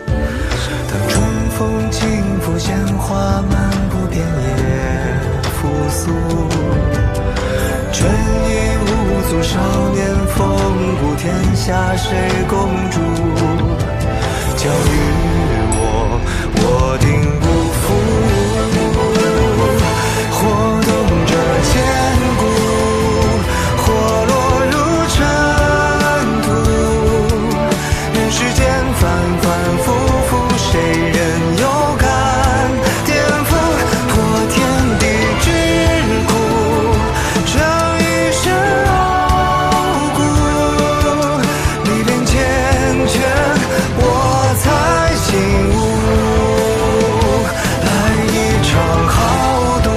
当春风轻拂鲜花，漫步遍野复苏。春意无阻，少年风骨，天下谁共筑？教育我，我定不负。或动辄千古，或落入尘土。人世间反反复复，谁人有感颠覆？破天地之苦，这一生傲骨。历练缱绻，我才醒悟。来一场豪赌，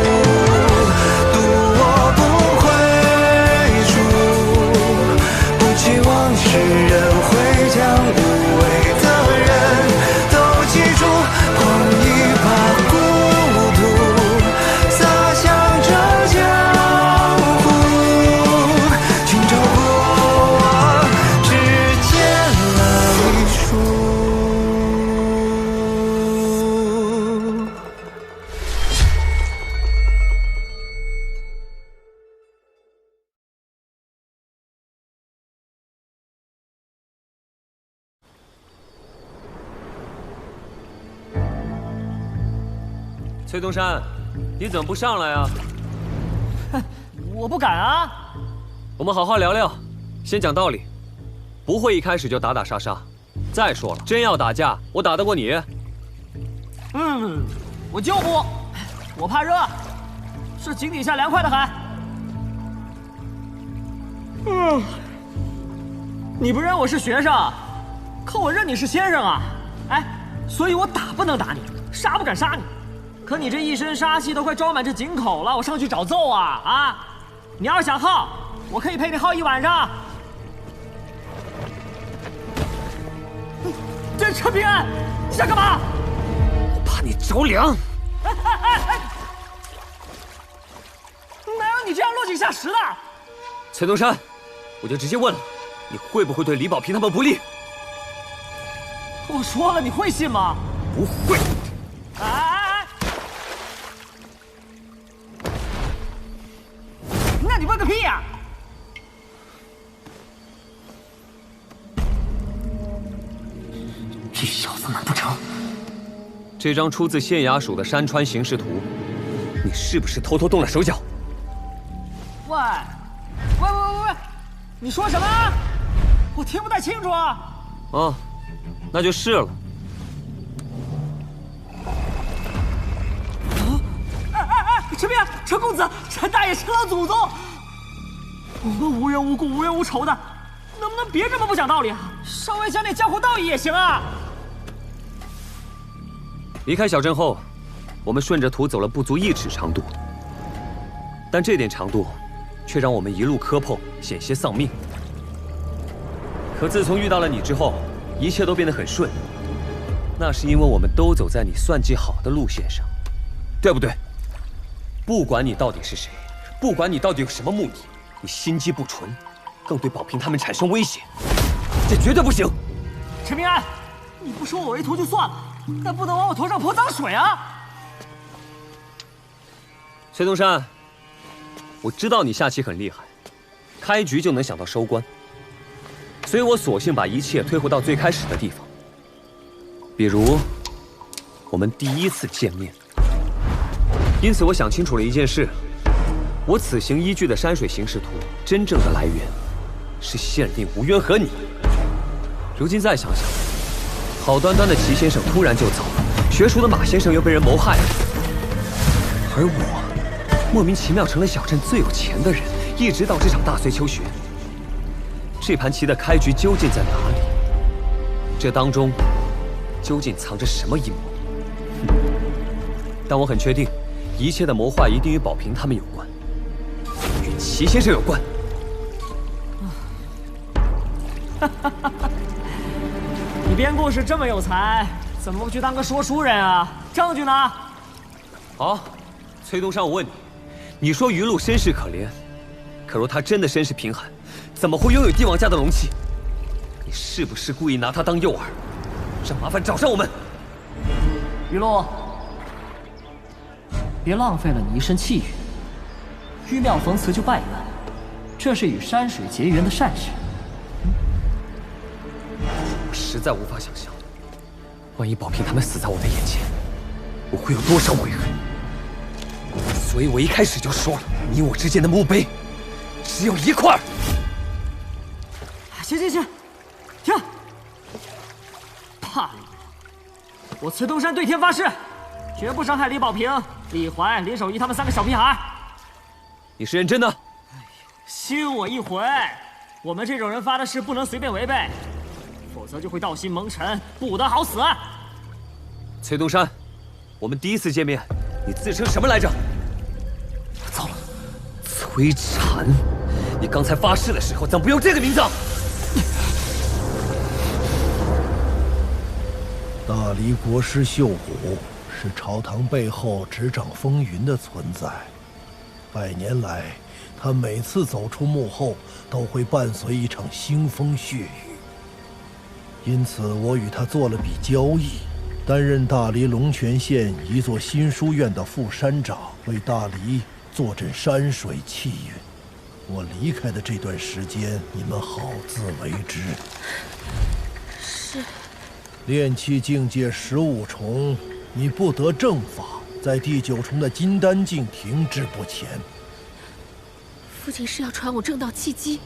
赌我不悔输。不期望世人会将无畏的人都记住。换一把孤独，洒向这江湖。今朝过往，只见了一书。崔东山，你怎么不上来啊？我不敢啊！我们好好聊聊，先讲道理，不会一开始就打打杀杀。再说了，真要打架，我打得过你？我就不，我怕热，是井底下凉快的很。你不认我是学生，可我认你是先生啊！哎，所以我打不能打你，杀不敢杀你。可你这一身杀气都快装满这井口了，我上去找揍啊！啊，你要是想耗，我可以陪你耗一晚上。这陈平安，你想干嘛？我怕你着凉。哪有你这样落井下石的？崔东山，我就直接问了，你会不会对李保平他们不利？我说了，你会信吗？不会。哎！那你问个屁呀！这小子难不成？这张出自县衙署的山川形势图，你是不是偷偷动了手脚？喂，你说什么？我听不太清楚啊！啊，那就是了。陈平，陈公子，陈大爷，陈老祖宗，我们无缘无故、无冤无仇的，能不能别这么不讲道理啊？稍微讲点江湖道义也行啊！离开小镇后，我们顺着图走了不足1尺长度，但这点长度却让我们一路磕碰，险些丧命。可自从遇到了你之后，一切都变得很顺。那是因为我们都走在你算计好的路线上，对不对？不管你到底是谁，不管你到底有什么目的，你心机不纯，更对保平他们产生威胁，这绝对不行。陈平安，你不收我为徒就算了，但不能往我头上泼脏水啊！崔东山，我知道你下棋很厉害，开局就能想到收官，所以我索性把一切推回到最开始的地方，比如我们第一次见面。因此，我想清楚了一件事：我此行依据的山水形势图，真正的来源是县令吴渊和你。如今再想想，好端端的齐先生突然就走了，学术的马先生又被人谋害了，而我莫名其妙成了小镇最有钱的人，一直到这场大隋求学。这盘棋的开局究竟在哪里？这当中究竟藏着什么阴谋？但我很确定，一切的谋划一定与保平他们有关，与齐先生有关。你编故事这么有才，怎么不去当个说书人啊？证据呢？好，崔东山，我问你，你说余禄身世可怜，可若他真的身世贫寒，怎么会拥有帝王家的龙器？你是不是故意拿他当诱饵？找麻烦找上我们。雨露，别浪费了你一身气运。玉庙逢祠就拜拜，这是与山水结缘的善事。我实在无法想象，万一宝平他们死在我的眼前，我会有多少悔恨。所以我一开始就说了，你我之间的墓碑只有一块。行，停！怕你了！我崔东山对天发誓，绝不伤害李保平、李怀、李守义他们3个小屁孩。你是认真的？信我一回，我们这种人发的誓不能随便违背，否则就会道心蒙尘，不得好死。崔东山，我们第一次见面，你自称什么来着？糟了，崔禅，你刚才发誓的时候怎么不用这个名字？大理国师秀虎是朝堂背后执掌风云的存在，百年来，他每次走出幕后，都会伴随一场腥风血雨。因此，我与他做了笔交易，担任大理龙泉县一座新书院的副山长，为大理坐镇山水气运。我离开的这段时间，你们好自为之。是。炼气境界15重，你不得正法，在第9重的金丹境停滞不前。父亲是要传我正道契机。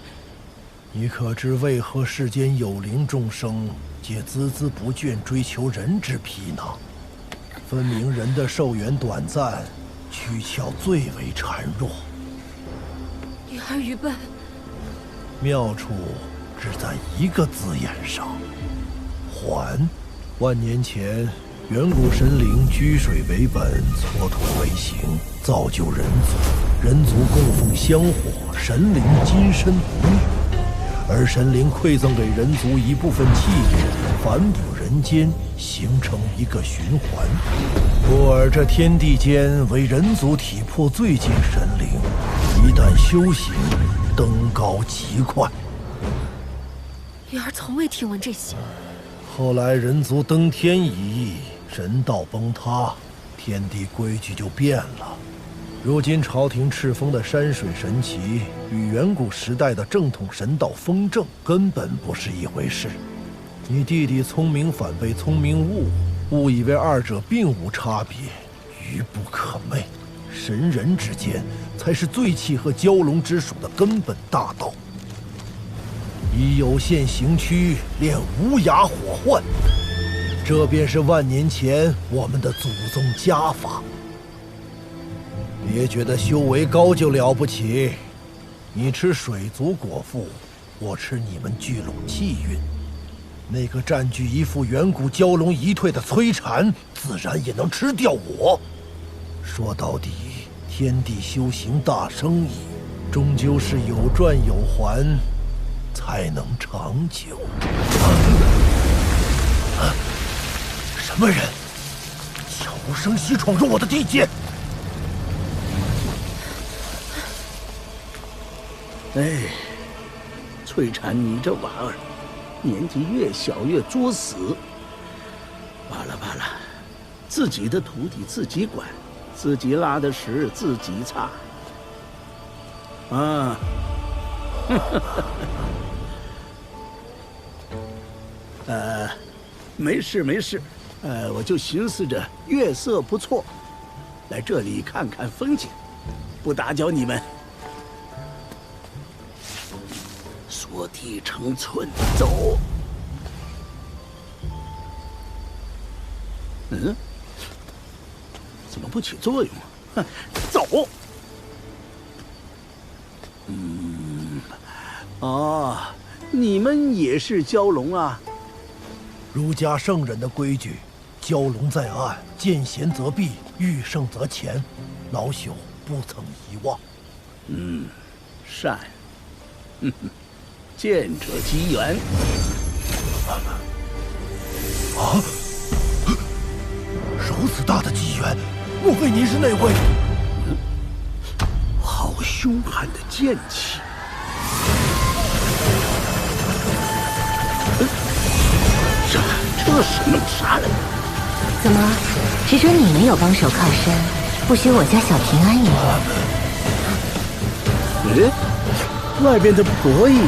你可知为何世间有灵众生皆孜孜不倦追求人之皮囊？分明人的寿元短暂，躯壳最为孱弱。女儿愚笨。妙处只在一个字眼上。还。万年前，远古神灵居水为本，搓土为形，造就人族。人族供奉香火，神灵金身不灭。而神灵馈赠给人族一部分气运，反哺人间，形成一个循环。故而这天地间为人族体魄最近神灵，一旦修行，登高极快。女儿从未听闻这些。后来人族登天一役，神道崩塌，天地规矩就变了。如今朝廷敕封的山水神奇，与远古时代的正统神道风正根本不是一回事。你弟弟聪明反被聪明误以为二者并无差别，愚不可寐。神人之间才是最契合蛟龙之属的根本大道。以有限形躯练无涯火幻，这便是万年前我们的祖宗家法。别觉得修为高就了不起，你吃水族果腹，我吃你们聚拢气运。那个占据一副远古蛟龙遗退的崔禅，自然也能吃掉我。说到底，天地修行大生意，终究是有赚有还，才能长久。什么人悄无声息闯入我的地界？哎，翠禅，你这娃儿，年纪越小越作死。罢了罢了，自己的徒弟自己管，自己拉的屎自己擦。啊，没事没事，我就寻思着月色不错，来这里看看风景，不打搅你们。缩地成寸，走。嗯，怎么不起作用啊？哼，走。哦，你们也是蛟龙啊？儒家圣人的规矩，蛟龙在岸，见贤则避，遇胜则前，老朽不曾遗忘。善。见者机缘。啊！如此大的机缘，莫非您是那位？好凶悍的剑气！这是弄啥来？怎么，只准你没有帮手靠山，不许我家小平安一样？外边的博弈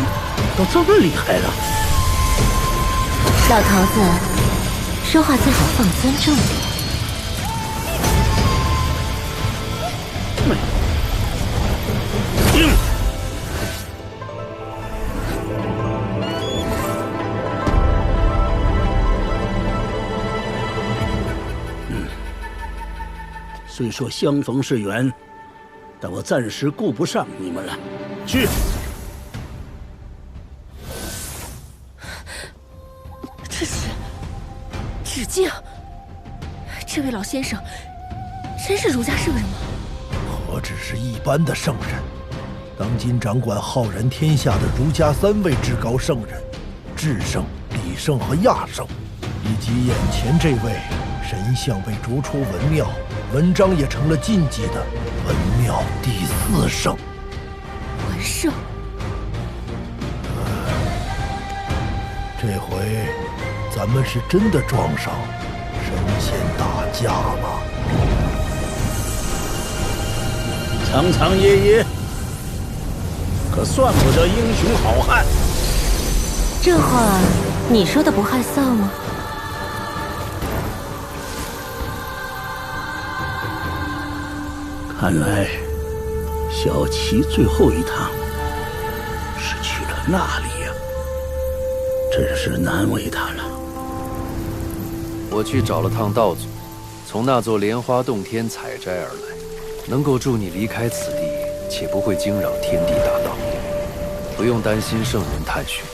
都这么厉害了。老头子，说话最好放尊重点。虽说相逢是缘，但我暂时顾不上你们了。去。这是纸镜。这位老先生，真是儒家圣人吗？何止是一般的圣人，当今掌管浩然天下的儒家3位至高圣人，智圣、理圣和亚圣，以及眼前这位神像被逐出文庙，文章也成了禁忌的文庙第4圣。文圣。这回咱们是真的撞上神仙打架了。苍苍爷爷可算不得英雄好汉。这话你说的不害臊吗？看来小琪最后一趟是去了那里呀，真是难为他了。我去找了趟道祖，从那座莲花洞天采摘而来，能够助你离开此地，且不会惊扰天地大道，不用担心圣人探寻。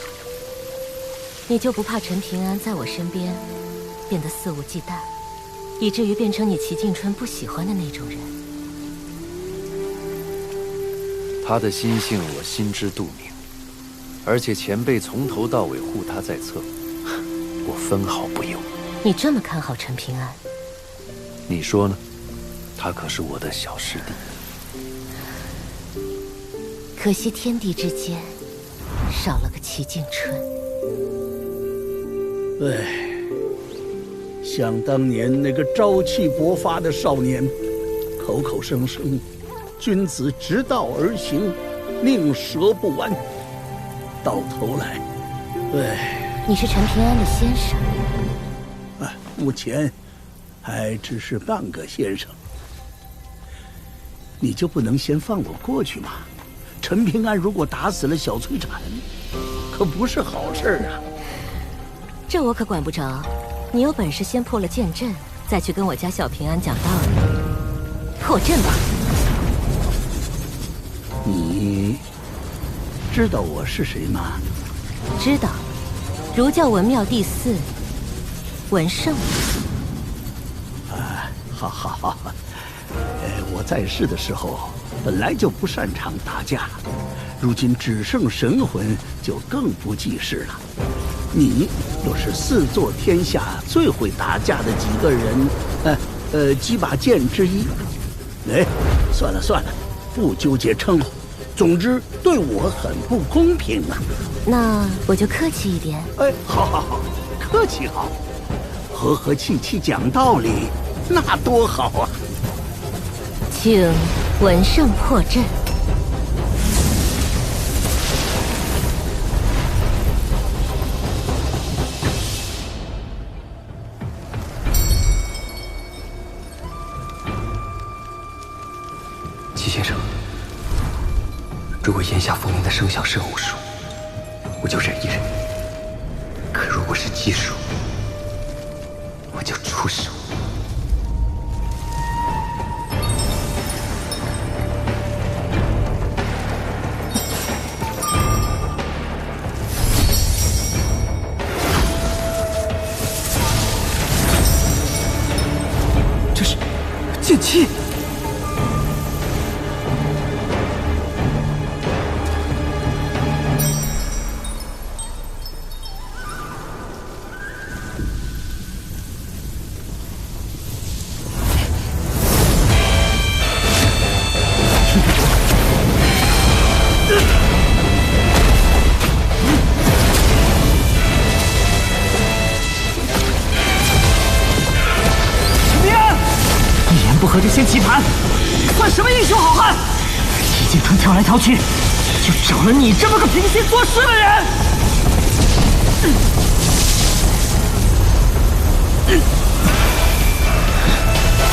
你就不怕陈平安在我身边变得肆无忌惮，以至于变成你齐敬春不喜欢的那种人？他的心性我心知肚明，而且前辈从头到尾护他在侧，我分毫不由。你这么看好陈平安？你说呢？他可是我的小师弟。可惜天地之间少了个齐敬春。想当年那个朝气勃发的少年，口口声声君子直道而行，宁折不弯，到头来，你是陈平安的先生？目前还只是半个先生。你就不能先放我过去吗？陈平安如果打死了小崔禅，可不是好事啊。这我可管不着，你有本事先破了剑阵，再去跟我家小平安讲道理。破阵吧。你知道我是谁吗？知道，儒教文庙第4文圣。好，我在世的时候本来就不擅长打架，如今只剩神魂，就更不济事了。你又是4座天下最会打架的几个人，几把剑之一。算了，不纠结称呼。总之对我很不公平啊。那我就客气一点。好，客气好，和气讲道理，那多好啊！请文圣破阵。齐先生，如果眼下风铃的声响是偶数，我就忍一忍；可如果是奇数，我就出手。这是剑气。不和这些棋盘，算什么英雄好汉？齐景川挑来挑去，就找了你这么个平心做事的人。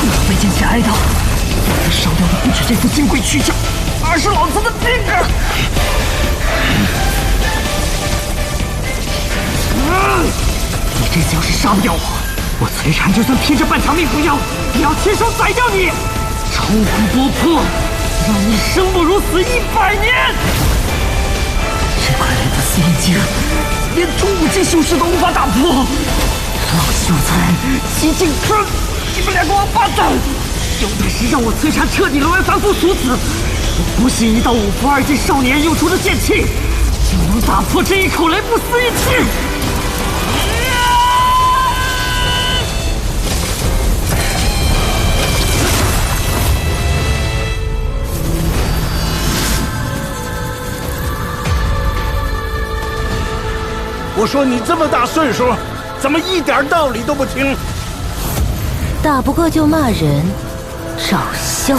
我被剑气挨到，烧掉的不止这副金贵躯壳，而是老子的命啊！你这次要是杀不掉我崔禅就算拼着半条命不要，也要亲手宰掉你，抽骨剥魄，让你生不如死100年！这块雷不死印经，连中武境修士都无法打破。老秀才，齐景川，你们两个王八蛋，有本事让我崔禅彻底沦为凡夫俗子！我不信一道5符2进少年用出的剑气，就能打破这一口雷不死印经！我说你这么大岁数，怎么一点道理都不听？打不过就骂人，找笑。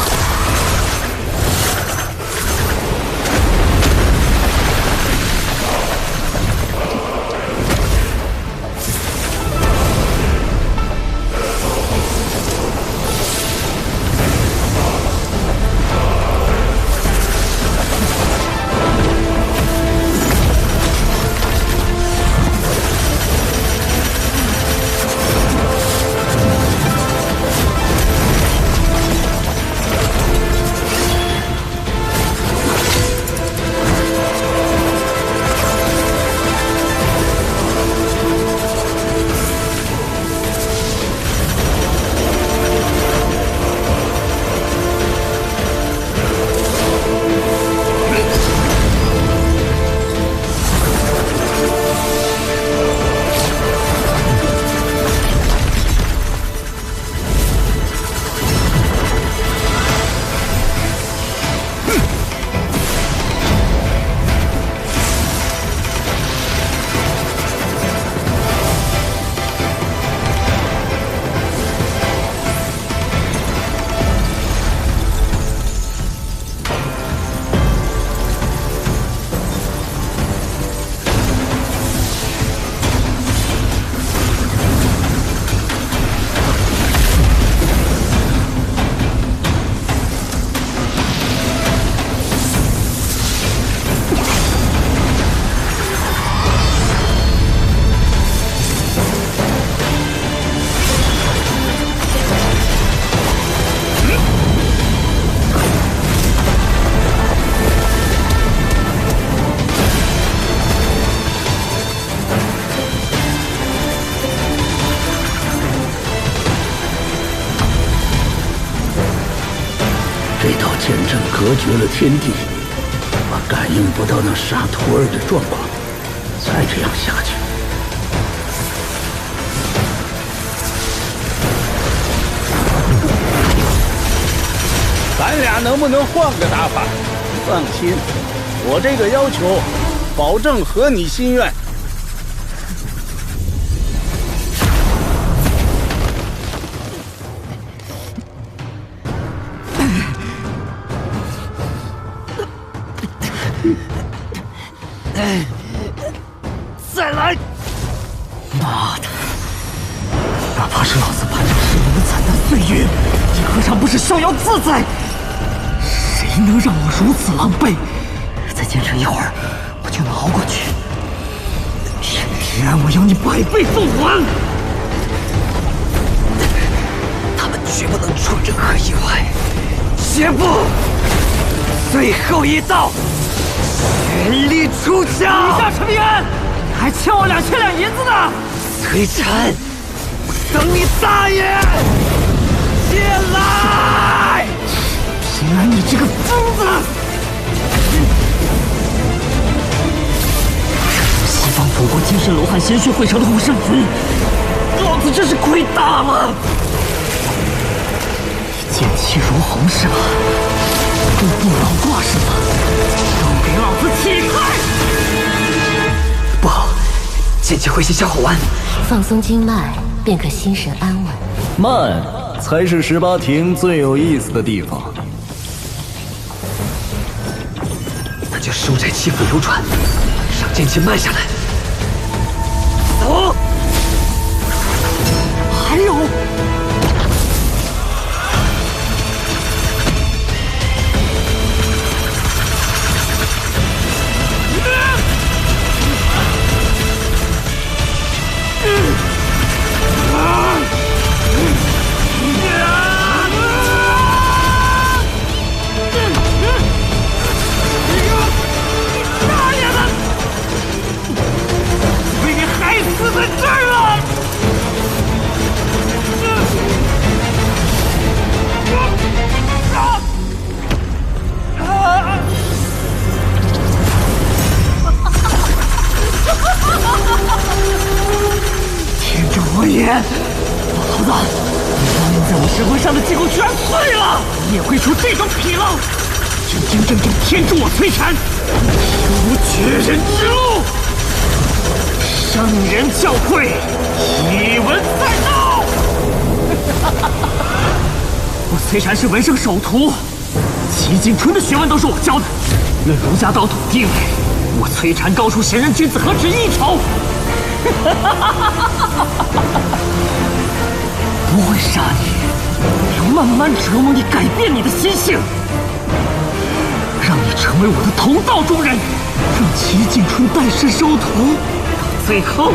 剑阵隔绝了天地，我感应不到那杀徒儿的状况。再这样下去，咱俩能不能换个打法？放心，我这个要求，保证合你心愿。再来！妈的！哪怕是老子攀上10年的惨淡岁月，也何尝不是逍遥自在？谁能让我如此狼狈？再坚持一会儿，我就能熬过去。天之安，我要你100倍奉还！他们绝不能出任何意外。绝不！最后一刀！全力出鞘！你下陈平安，你还欠我2000两银子呢！崔禅，我等你大爷！进来！平安，你这个疯子！西方佛国金身罗汉鲜血汇成的护身符，老子真是亏大了！你剑气如虹是吧？步步老挂是吧？都给老子起开！不好，剑气会袭小火湾。放松经脉，便可心神安稳。慢，才是18亭最有意思的地方。那就收窄欺负游船，让剑气慢下来。走。还有。天助我也！老头子，你当年在我神魂上的结构居然碎了，你也会出这种纰漏？真正天助我摧残，天无绝人之路。圣人教诲，一文在道。我崔禅是文圣首徒，齐景春的学问都是我教的。论儒家道统地位，我崔禅高出贤人君子何止一筹。不会杀你，要慢慢折磨你，改变你的心性，让你成为我的同道中人，让齐景春拜师收徒，到最后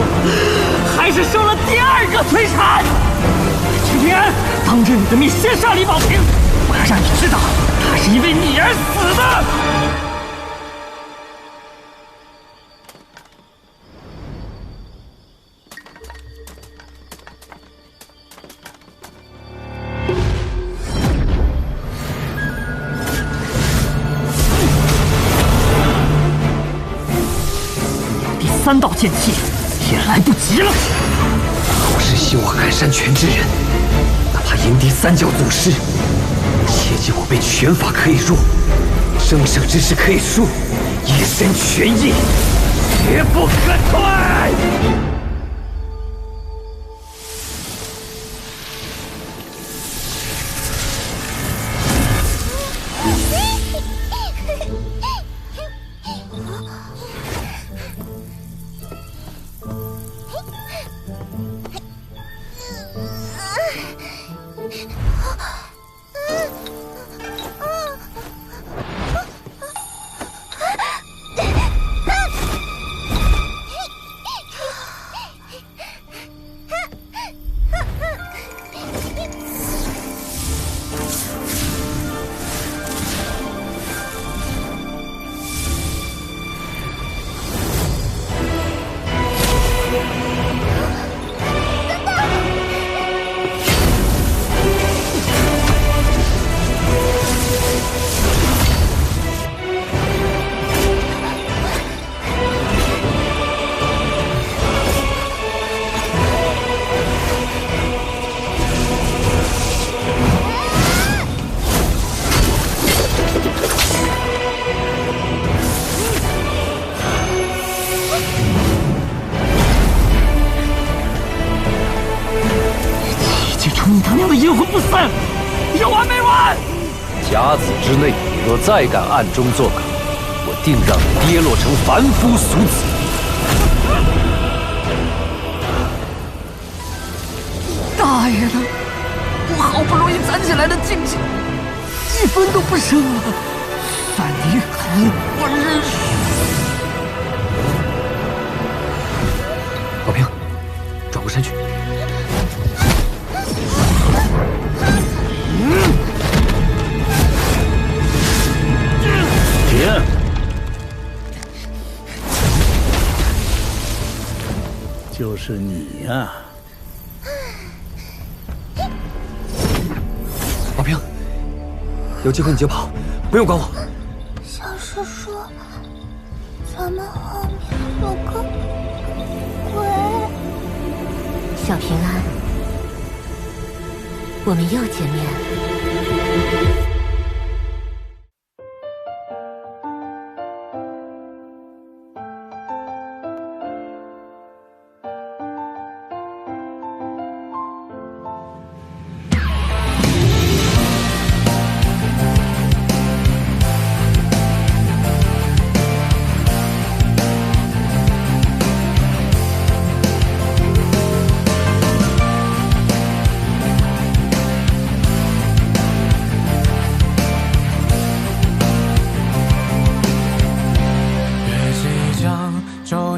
还是收了第二个崔禅。陈平安，当着你的面先杀李宝平，我要让你知道，他是因为你而死的。3道剑气也来不及了。我是修海山拳之人，哪怕迎敌3教祖师，切记我辈拳法可以弱，生生之势可以输，一身拳意，绝不可退。你他娘的阴魂不散，有完没完？甲子之内，你若再敢暗中作梗，我定让你跌落成凡夫俗子。大爷的，我好不容易攒起来的劲气，1分都不剩了，算你狠，我认输。宝平，转过身去。停！就是你呀！宝平，有机会你就跑，不用管我。小师叔，咱们后面有个鬼。小平安，我们又见面了。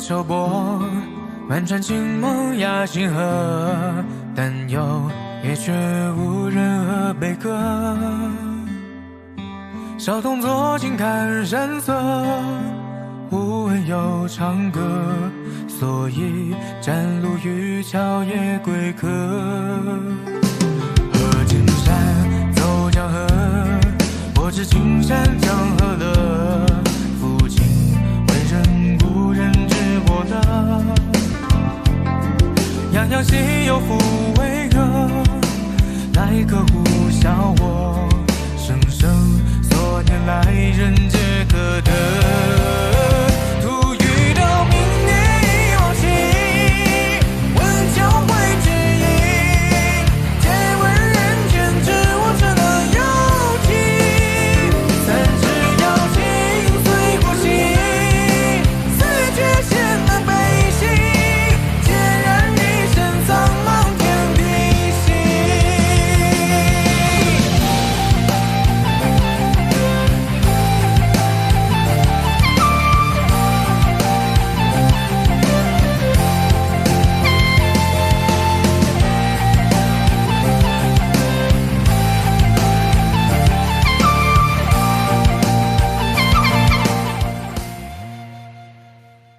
秋波，万川青梦压星河，但有也绝无任何悲歌。小童坐近看山色，无闻有长歌，所以展露渔樵夜归客。